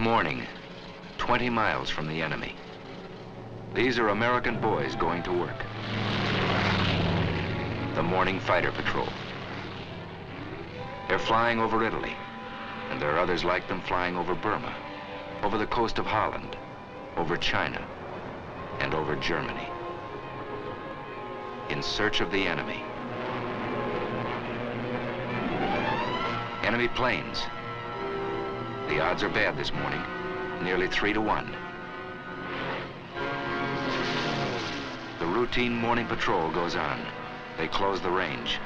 morning, 20 miles from the enemy. These are American boys going to work. The morning fighter patrol. They're flying over Italy, and there are others like them flying over Burma, over the coast of Holland, over China, and over Germany. In search of the enemy. Enemy planes. The odds are bad this morning, nearly 3 to 1. The routine morning patrol goes on. They close the range,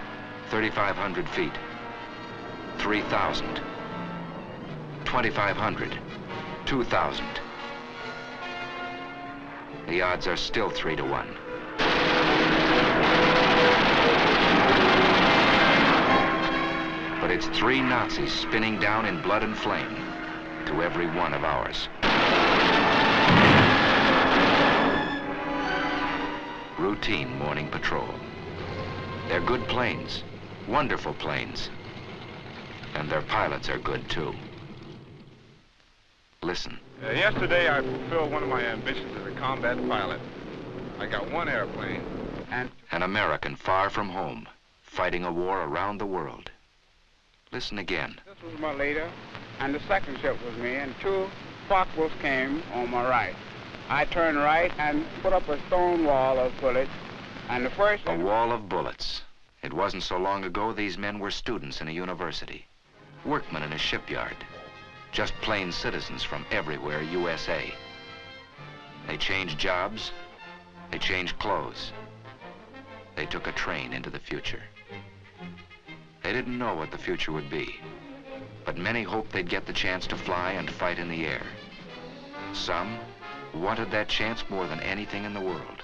3,500 feet, 3,000, 2,500, 2,000. The odds are still 3 to 1. But it's 3 Nazis spinning down in blood and flame to every one of ours. Routine morning patrol. They're good planes, wonderful planes. And their pilots are good too. Listen. Yesterday I fulfilled one of my ambitions as a combat pilot. I got 1 airplane and... An American far from home, fighting a war around the world. Listen again. This was my leader, and the second ship was me, and 2 Focke-Wulfs came on my right. I turned right and put up a stone wall of bullets, and the first... A wall of bullets. It wasn't so long ago these men were students in a university, workmen in a shipyard, just plain citizens from everywhere, USA. They changed jobs, they changed clothes. They took a train into the future. They didn't know what the future would be, but many hoped they'd get the chance to fly and fight in the air. Some wanted that chance more than anything in the world.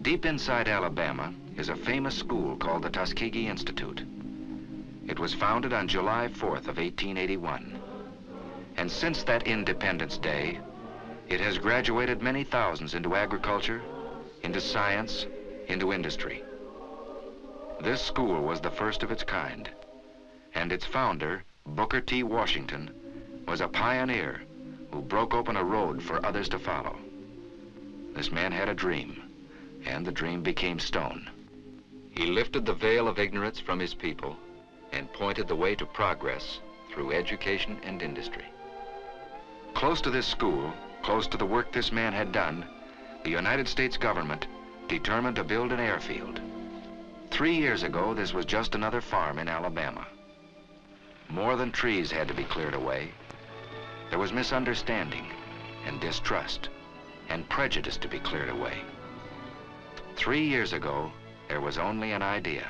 Deep inside Alabama is a famous school called the Tuskegee Institute. It was founded on July 4th of 1881. And since that Independence Day, it has graduated many thousands into agriculture, into science, into industry. This school was the first of its kind, and its founder, Booker T. Washington, was a pioneer who broke open a road for others to follow. This man had a dream, and the dream became stone. He lifted the veil of ignorance from his people and pointed the way to progress through education and industry. Close to this school, close to the work this man had done, the United States government determined to build an airfield. 3 years ago, this was just another farm in Alabama. More than trees had to be cleared away. There was misunderstanding and distrust and prejudice to be cleared away. 3 years ago, there was only an idea.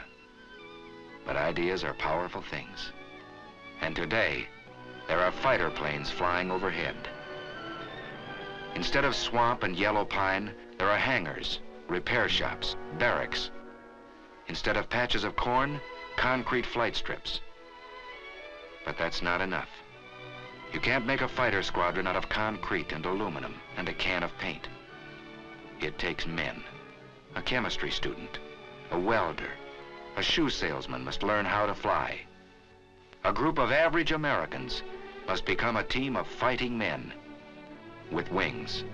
But ideas are powerful things. And today, there are fighter planes flying overhead. Instead of swamp and yellow pine, there are hangars, repair shops, barracks. Instead of patches of corn, concrete flight strips. But that's not enough. You can't make a fighter squadron out of concrete and aluminum and a can of paint. It takes men. A chemistry student, a welder, a shoe salesman must learn how to fly. A group of average Americans must become a team of fighting men with wings.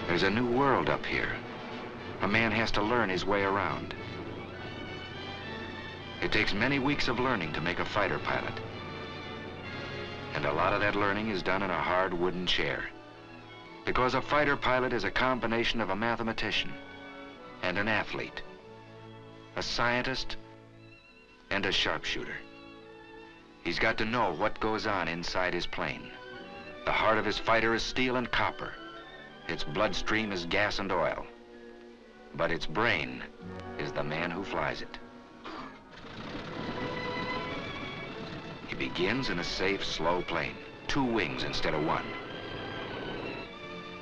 There's a new world up here. A man has to learn his way around. It takes many weeks of learning to make a fighter pilot. And a lot of that learning is done in a hard wooden chair. Because a fighter pilot is a combination of a mathematician and an athlete, a scientist and a sharpshooter. He's got to know what goes on inside his plane. The heart of his fighter is steel and copper. Its bloodstream is gas and oil. But its brain is the man who flies it. He begins in a safe, slow plane, 2 wings instead of 1.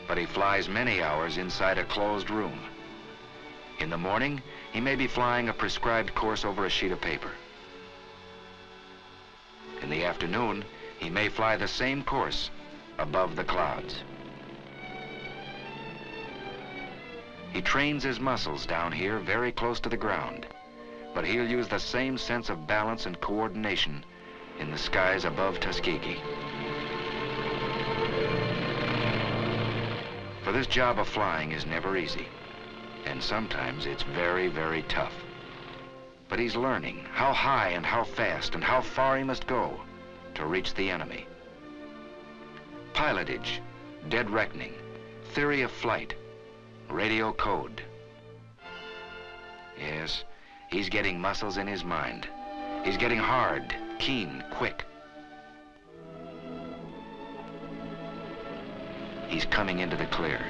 But he flies many hours inside a closed room. In the morning, he may be flying a prescribed course over a sheet of paper. In the afternoon, he may fly the same course above the clouds. He trains his muscles down here very close to the ground, but he'll use the same sense of balance and coordination in the skies above Tuskegee. For this job of flying is never easy, and sometimes it's very, very tough. But he's learning how high and how fast and how far he must go to reach the enemy. Pilotage, dead reckoning, theory of flight, radio code. Yes, he's getting muscles in his mind. He's getting hard, keen, quick. He's coming into the clear.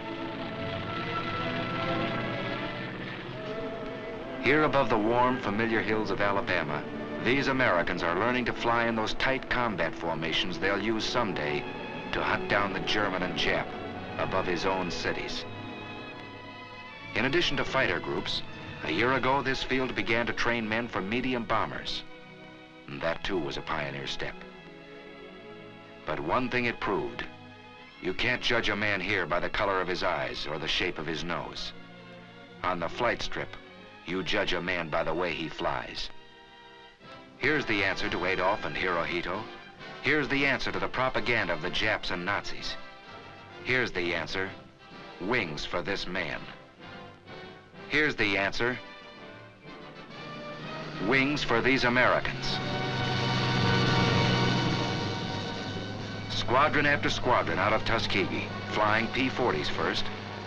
Here above the warm, familiar hills of Alabama, these Americans are learning to fly in those tight combat formations they'll use someday to hunt down the German and Jap above his own cities. In addition to fighter groups, a year ago this field began to train men for medium bombers. And that too was a pioneer step. But one thing it proved: you can't judge a man here by the color of his eyes or the shape of his nose. On the flight strip, you judge a man by the way he flies. Here's the answer to Adolf and Hirohito. Here's the answer to the propaganda of the Japs and Nazis. Here's the answer: wings for this man. Here's the answer: wings for these Americans. Squadron after squadron out of Tuskegee, flying P-40s first,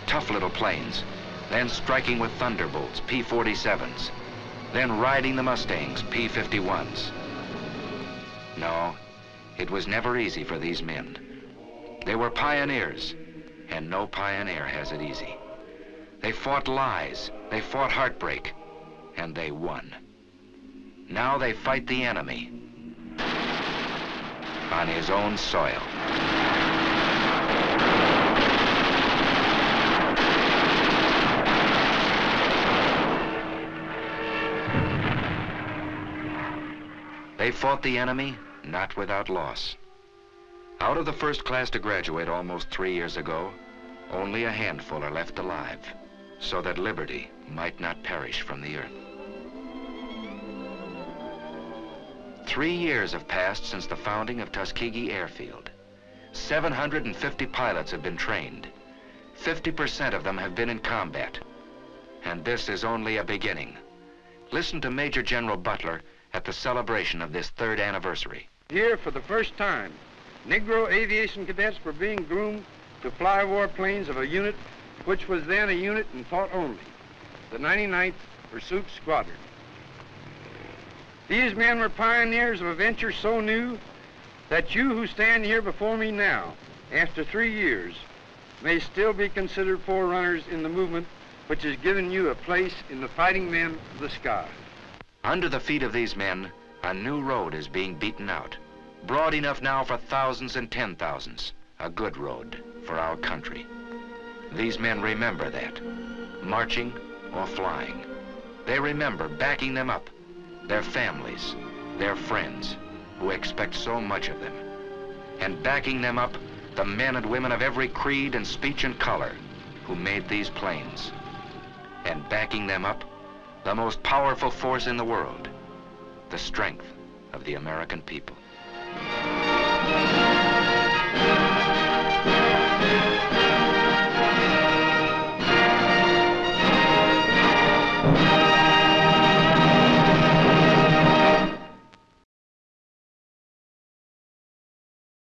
tough little planes, then striking with Thunderbolts, P-47s, then riding the Mustangs, P-51s. No, it was never easy for these men. They were pioneers, and no pioneer has it easy. They fought lies, they fought heartbreak, and they won. Now they fight the enemy on his own soil. They fought the enemy, not without loss. Out of the first class to graduate almost 3 years ago, only a handful are left alive, so that liberty might not perish from the earth. 3 years have passed since the founding of Tuskegee Airfield. 750 pilots have been trained. 50% of them have been in combat. And this is only a beginning. Listen to Major General Butler at the celebration of this 3rd anniversary. Here, for the first time, Negro aviation cadets were being groomed to fly warplanes of a unit which was then a unit in thought only, the 99th Pursuit Squadron. These men were pioneers of a venture so new that you who stand here before me now, after 3 years, may still be considered forerunners in the movement which has given you a place in the fighting men of the sky. Under the feet of these men, a new road is being beaten out. Broad enough now for thousands and 10,000s. A good road for our country. These men remember that, marching or flying. They remember backing them up, their families, their friends, who expect so much of them. And backing them up, the men and women of every creed and speech and color who made these planes. And backing them up, the most powerful force in the world, the strength of the American people.